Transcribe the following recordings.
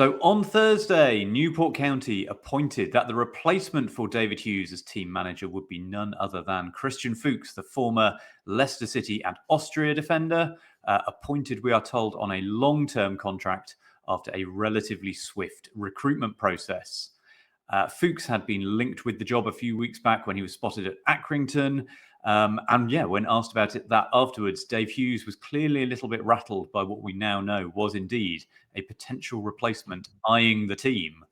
So on Thursday, Newport County appointed that the replacement for David Hughes as team manager would be none other than Christian Fuchs, the former Leicester City and Austria defender, appointed, we are told, on a long-term contract after a relatively swift recruitment process. Fuchs had been linked with the job a few weeks back when he was spotted at Accrington. When asked about that afterwards, Dave Hughes was clearly a little bit rattled by what we now know was indeed a potential replacement eyeing the team.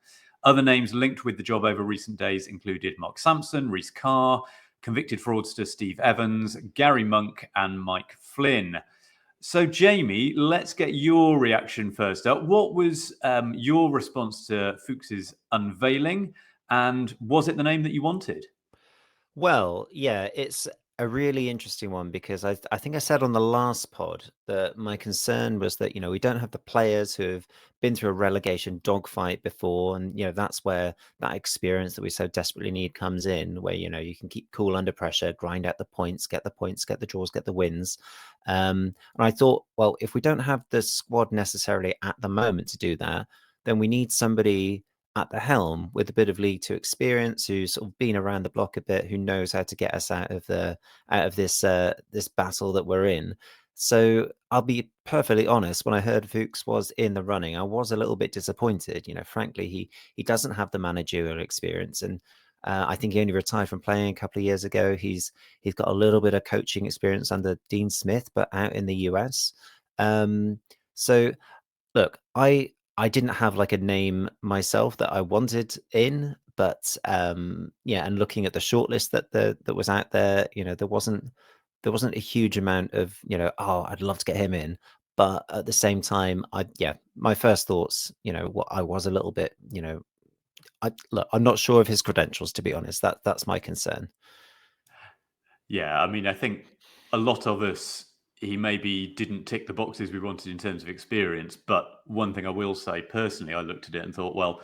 Other names linked with the job over recent days included Mark Sampson, Rhys Carr, convicted fraudster Steve Evans, Gary Monk, and Mike Flynn. So, Jamie, let's get your reaction first up. What was your response to Fuchs's unveiling, and was it the name that you wanted? Well, yeah, it's a really interesting one because I think I said on the last pod that my concern was that, we don't have the players who have been through a relegation dogfight before. And, that's where that experience that we so desperately need comes in, where, you can keep cool under pressure, grind out the points, get the draws, get the wins. And I thought, well, if we don't have the squad necessarily at the moment to do that, then we need somebody at the helm with a bit of League Two experience, who's sort of been around the block a bit, who knows how to get us out of this battle that we're in. So I'll be perfectly honest. When I heard Fuchs was in the running, I was a little bit disappointed. Frankly, he doesn't have the managerial experience, and I think he only retired from playing a couple of years ago. He's got a little bit of coaching experience under Dean Smith, but out in the US. So look, I didn't have like a name myself that I wanted in, but and looking at the shortlist that was out there, there wasn't a huge amount of, oh, I'd love to get him in. But at the same time, my first thoughts, what I was a little bit, I'm not sure of his credentials, to be honest. That's my concern. Yeah, I mean, I think a lot of us, he maybe didn't tick the boxes we wanted in terms of experience. But one thing I will say personally, I looked at it and thought, well,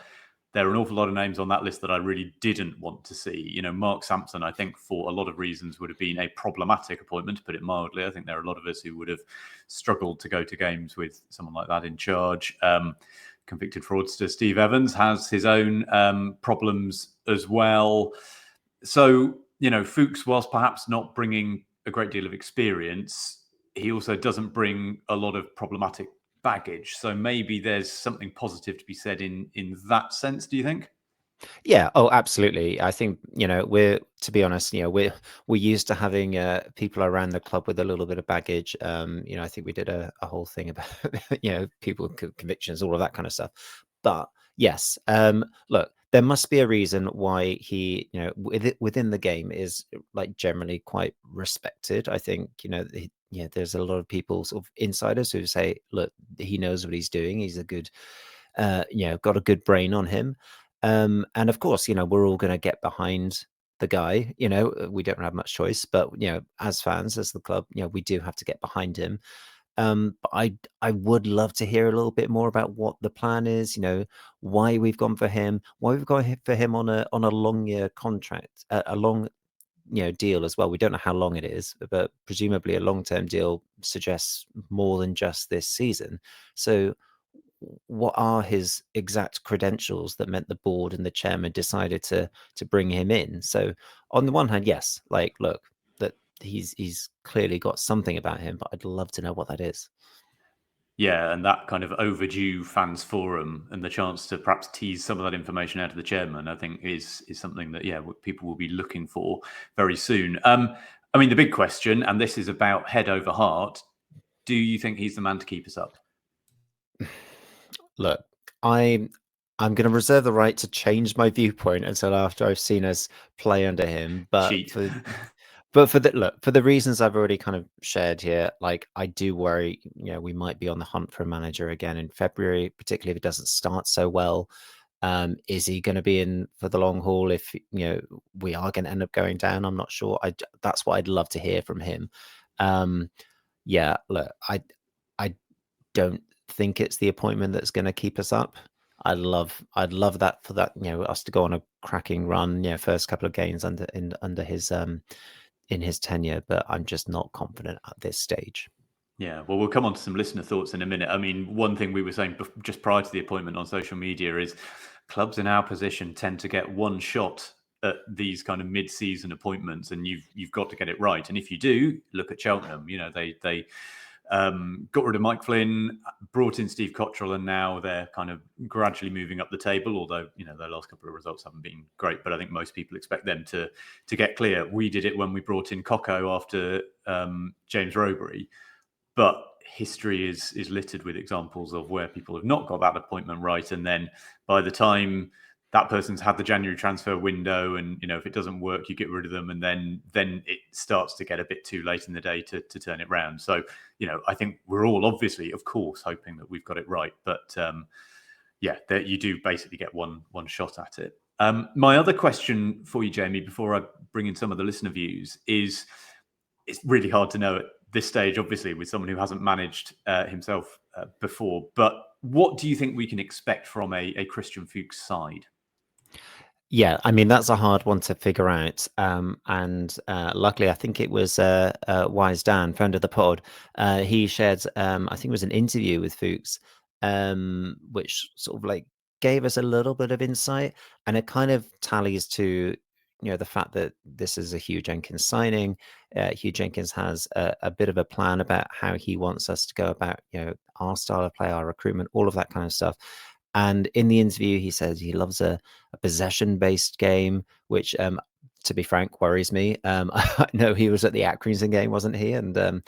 there are an awful lot of names on that list that I really didn't want to see. Mark Sampson, I think, for a lot of reasons, would have been a problematic appointment, to put it mildly. I think there are a lot of us who would have struggled to go to games with someone like that in charge. Convicted fraudster Steve Evans has his own problems as well. So, Fuchs, whilst perhaps not bringing a great deal of experience, he also doesn't bring a lot of problematic baggage. So maybe there's something positive to be said in that sense, do you think? Yeah. Oh, absolutely. I think, to be honest, we're used to having people around the club with a little bit of baggage. I think we did a whole thing about, people with convictions, all of that kind of stuff. But yes, look, there must be a reason why he, within the game is like generally quite respected. I think, there's a lot of people, sort of insiders, who say, look, he knows what he's doing. He's a good, got a good brain on him. And of course, we're all going to get behind the guy. We don't have much choice, but as fans, as the club, we do have to get behind him. But I would love to hear a little bit more about what the plan is. Why we've gone for him, why we've gone for him on a long year contract, a long deal as well. We don't know how long it is, but presumably a long-term deal suggests more than just this season. So what are his exact credentials that meant the board and the chairman decided to bring him in? So on the one hand, yes, like, look, that he's clearly got something about him, but I'd love to know what that is. Yeah, and that kind of overdue fans forum and the chance to perhaps tease some of that information out of the chairman, I think is something that people will be looking for very soon. I mean, the big question, and this is about head over heart: do you think he's the man to keep us up? Look, I'm going to reserve the right to change my viewpoint until after I've seen us play under him. But Cheat. for the reasons I've already kind of shared here, like, I do worry, we might be on the hunt for a manager again in February, particularly if it doesn't start so well. Is he going to be in for the long haul if we are going to end up going down? I'm not sure. That's what I'd love to hear from him. Yeah, look, I don't think it's the appointment that's going to keep us up. I'd love that, for that, us to go on a cracking run, first couple of games under his in his tenure, but I'm just not confident at this stage. Yeah, well, we'll come on to some listener thoughts in a minute. I mean, one thing we were saying just prior to the appointment on social media is clubs in our position tend to get one shot at these kind of mid-season appointments, and you've got to get it right. And if you do, look at Cheltenham. You know, they got rid of Mike Flynn, brought in Steve Cottrell, and now they're kind of gradually moving up the table. Although their last couple of results haven't been great, but I think most people expect them to get clear. We did it when we brought in Coco after James Robury. But history is littered with examples of where people have not got that appointment right, and then by the time that person's had the January transfer window, and if it doesn't work, you get rid of them, and then it starts to get a bit too late in the day to turn it round. So I think we're all obviously, of course, hoping that we've got it right, but that you do basically get one shot at it. My other question for you, Jamie, before I bring in some of the listener views, is it's really hard to know at this stage, obviously, with someone who hasn't managed himself before. But what do you think we can expect from a Christian Fuchs side? Yeah, I mean, that's a hard one to figure out. And luckily, I think it was Wise Dan, friend of the pod. He shared, I think it was an interview with Fuchs, which sort of like gave us a little bit of insight. And it kind of tallies to, the fact that this is a Hugh Jenkins signing. Hugh Jenkins has a bit of a plan about how he wants us to go about, our style of play, our recruitment, all of that kind of stuff. And in the interview, he says he loves a possession-based game, which, to be frank, worries me. I know he was at the Accrington game, wasn't he? And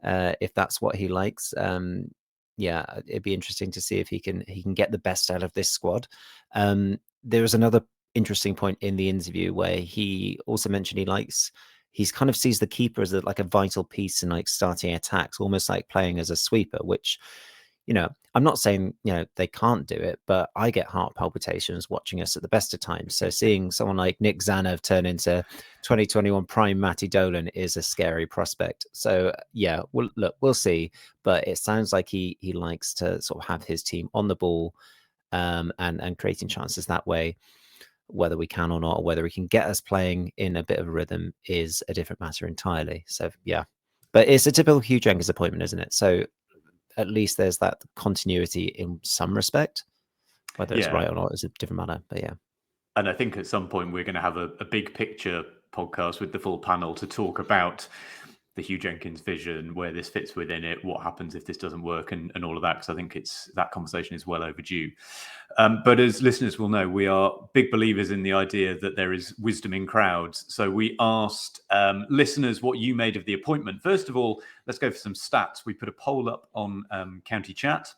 if that's what he likes, it'd be interesting to see if he can get the best out of this squad. There was another interesting point in the interview where he also mentioned he kind of sees the keeper as like a vital piece in like starting attacks, almost like playing as a sweeper, which, I'm not saying, they can't do it, but I get heart palpitations watching us at the best of times. So seeing someone like Nick Zanev turn into 2021 prime Matty Dolan is a scary prospect. So we'll see. But it sounds like he likes to sort of have his team on the ball and creating chances that way. Whether we can or not, or whether we can get us playing in a bit of a rhythm is a different matter entirely. So, yeah. But it's a typical Hugh Jenkins appointment, isn't it? So at least there's that continuity in some respect. Whether it's right or not is a different matter, but yeah. And I think at some point we're going to have a big picture podcast with the full panel to talk about the Hugh Jenkins vision, where this fits within it, what happens if this doesn't work, and all of that, because I think that conversation is well overdue. But as listeners will know, we are big believers in the idea that there is wisdom in crowds. So we asked listeners what you made of the appointment. First of all, let's go for some stats. We put a poll up on County Chat,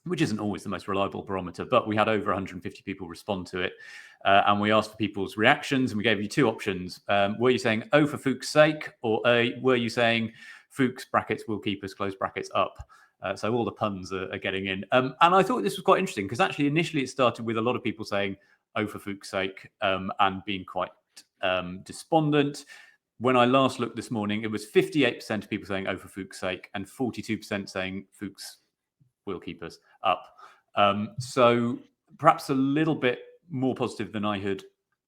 which isn't always the most reliable barometer, but we had over 150 people respond to it. And we asked for people's reactions, and we gave you two options. Were you saying, oh, for Fuchs' sake, or were you saying Fuchs brackets will keep us close brackets up? So all the puns are getting in. And I thought this was quite interesting, because actually initially it started with a lot of people saying, oh, for Fuchs' sake, and being quite despondent. When I last looked this morning, it was 58% of people saying, oh, for Fuchs' sake, and 42% saying Fuchs will keep us up. So perhaps a little bit more positive than I had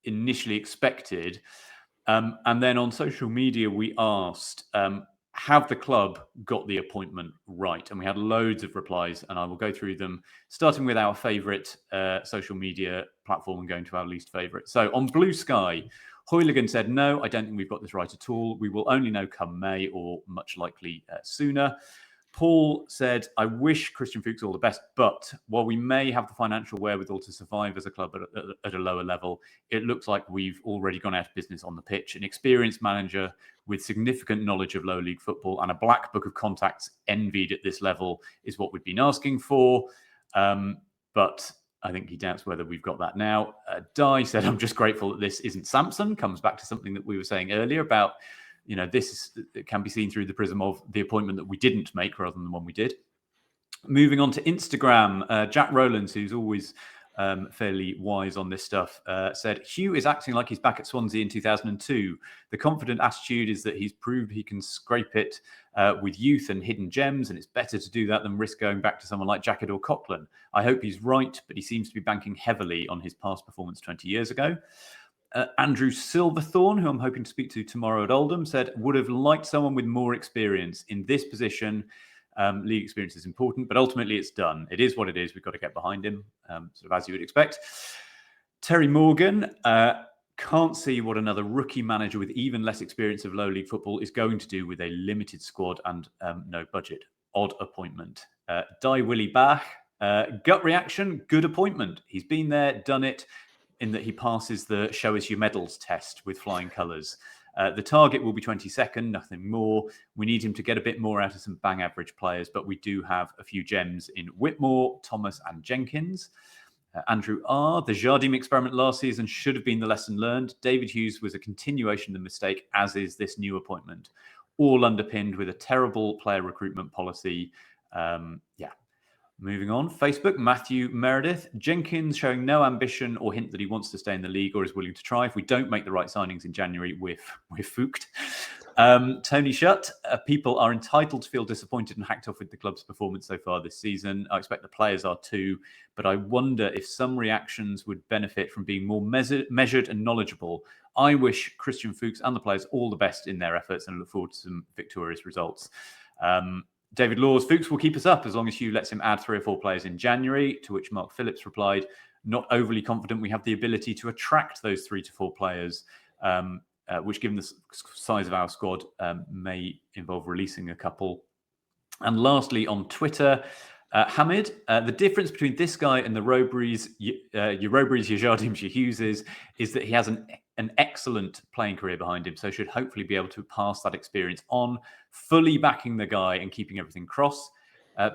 initially expected. And then on social media, we asked, have the club got the appointment right? And we had loads of replies, and I will go through them, starting with our favourite social media platform and going to our least favourite. So on Blue Sky, Hoyligan said, no, I don't think we've got this right at all. We will only know come May, or much likely sooner. Paul said, I wish Christian Fuchs all the best, but while we may have the financial wherewithal to survive as a club at a lower level, it looks like we've already gone out of business on the pitch. An experienced manager with significant knowledge of low league football and a black book of contacts envied at this level is what we've been asking for. But I think he doubts whether we've got that now. Di said, I'm just grateful that this isn't Samson. Comes back to something that we were saying earlier about this can be seen through the prism of the appointment that we didn't make rather than the one we did. Moving on to Instagram, Jack Rowlands, who's always fairly wise on this stuff, said, Hugh is acting like he's back at Swansea in 2002. The confident attitude is that he's proved he can scrape it with youth and hidden gems, and it's better to do that than risk going back to someone like Jacket or Coughlin. I hope he's right, but he seems to be banking heavily on his past performance 20 years ago. Andrew Silverthorne, who I'm hoping to speak to tomorrow at Oldham, said, would have liked someone with more experience in this position. League experience is important, but ultimately it's done. It is what it is. We've got to get behind him, sort of as you would expect. Terry Morgan, can't see what another rookie manager with even less experience of low league football is going to do with a limited squad and no budget. Odd appointment. Di Willy Bach, gut reaction, good appointment. He's been there, done it, in that he passes the show us your medals test with flying colours. The target will be 22nd, nothing more. We need him to get a bit more out of some bang average players, but we do have a few gems in Whitmore, Thomas and Jenkins. Andrew R. The Jardim experiment last season should have been the lesson learned. David Hughes was a continuation of the mistake, as is this new appointment. All underpinned with a terrible player recruitment policy. Moving on. Facebook, Matthew Meredith. Jenkins showing no ambition or hint that he wants to stay in the league or is willing to try. If we don't make the right signings in January, we're fooked. Tony Shutt. People are entitled to feel disappointed and hacked off with the club's performance so far this season. I expect the players are too, but I wonder if some reactions would benefit from being more measured and knowledgeable. I wish Christian Fuchs and the players all the best in their efforts and look forward to some victorious results. David Laws, Fuchs will keep us up as long as Hugh lets him add 3 or 4 players in January, to which Mark Phillips replied, not overly confident we have the ability to attract those 3 to 4 players, which given the size of our squad may involve releasing a couple. And lastly, on Twitter, Hamid, the difference between this guy and the Robreys, your Jardims, your Hugheses, is that he has an excellent playing career behind him, so should hopefully be able to pass that experience on, fully backing the guy and keeping everything cross.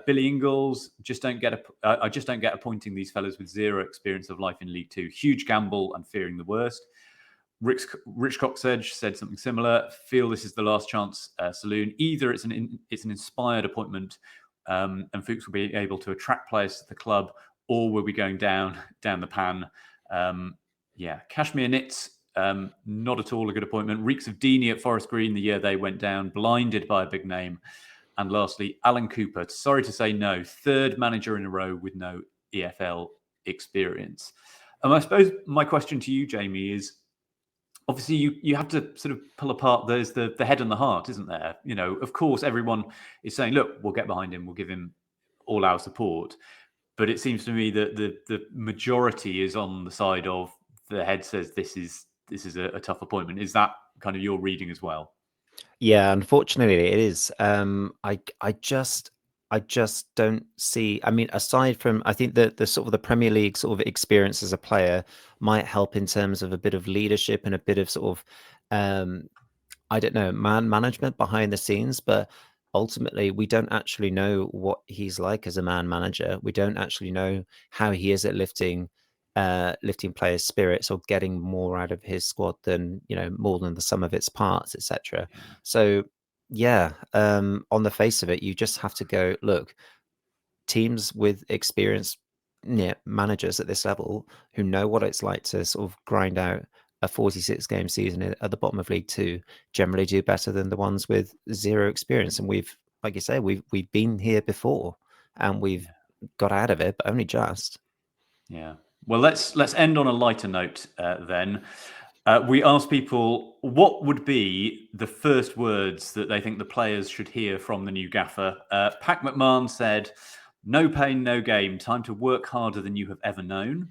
Billy Ingalls, I just don't get appointing these fellas with zero experience of life in League Two. Huge gamble and fearing the worst. Rich Coxedge said something similar. Feel this is the last chance saloon. Either it's an inspired appointment, and Fuchs will be able to attract players to the club, or we'll be going down the pan. Kashmir Nitz, not at all a good appointment. Reeks of Deeney at Forest Green the year they went down, blinded by a big name. And lastly, Alan Cooper, sorry to say no, 3rd manager in a row with no EFL experience. I suppose my question to you, Jamie, is obviously you have to sort of pull apart there's the head and the heart, isn't there? You know, of course, everyone is saying, look, we'll get behind him, we'll give him all our support. But it seems to me that the majority is on the side of the head says this is a tough appointment. Is that kind of your reading as well? Yeah, unfortunately it is. I just don't see. I mean, aside from, I think that the sort of the Premier League sort of experience as a player might help in terms of a bit of leadership and a bit of sort of I don't know, man management behind the scenes, but ultimately we don't actually know what he's like as a man manager. We don't actually know how he is at lifting players' spirits or getting more out of his squad than, you know, more than the sum of its parts, etc. Yeah. So yeah, on the face of it, you just have to go, look, teams with experienced managers at this level who know what it's like to sort of grind out a 46 game season at the bottom of League Two generally do better than the ones with zero experience. And we've, like you say, we've been here before and we've got out of it, but only just. Yeah. Well, let's end on a lighter note then. We asked people what would be the first words that they think the players should hear from the new gaffer. Pac McMahon said, "No pain, no game. Time to work harder than you have ever known."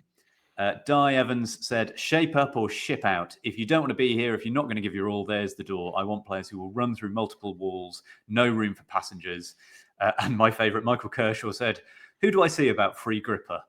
Di Evans said, "Shape up or ship out. If you don't want to be here, if you're not going to give your all, there's the door. I want players who will run through multiple walls, no room for passengers." And my favourite, Michael Kershaw, said, "Who do I see about free gripper?"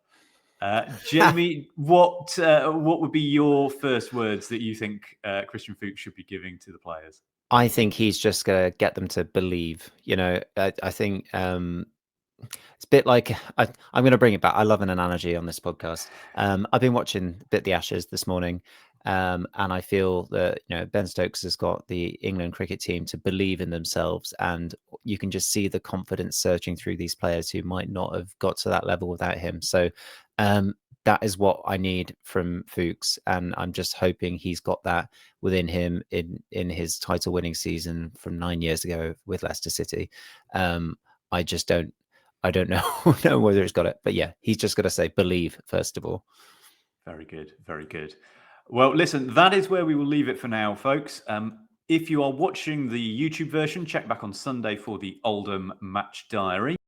Jamie, what would be your first words that you think Christian Fuchs should be giving to the players? I think he's just going to get them to believe. You know, I think it's a bit like I'm going to bring it back. I love an analogy on this podcast. I've been watching Bit the Ashes this morning, and I feel that, you know, Ben Stokes has got the England cricket team to believe in themselves, and you can just see the confidence surging through these players who might not have got to that level without him. So that is what I need from Fuchs, and I'm just hoping he's got that within him in his title-winning season from 9 years ago with Leicester City. I don't know whether he's got it, but yeah, he's just got to say believe first of all. Very good, very good. Well, listen, that is where we will leave it for now, folks. If you are watching the YouTube version, check back on Sunday for the Oldham match diary.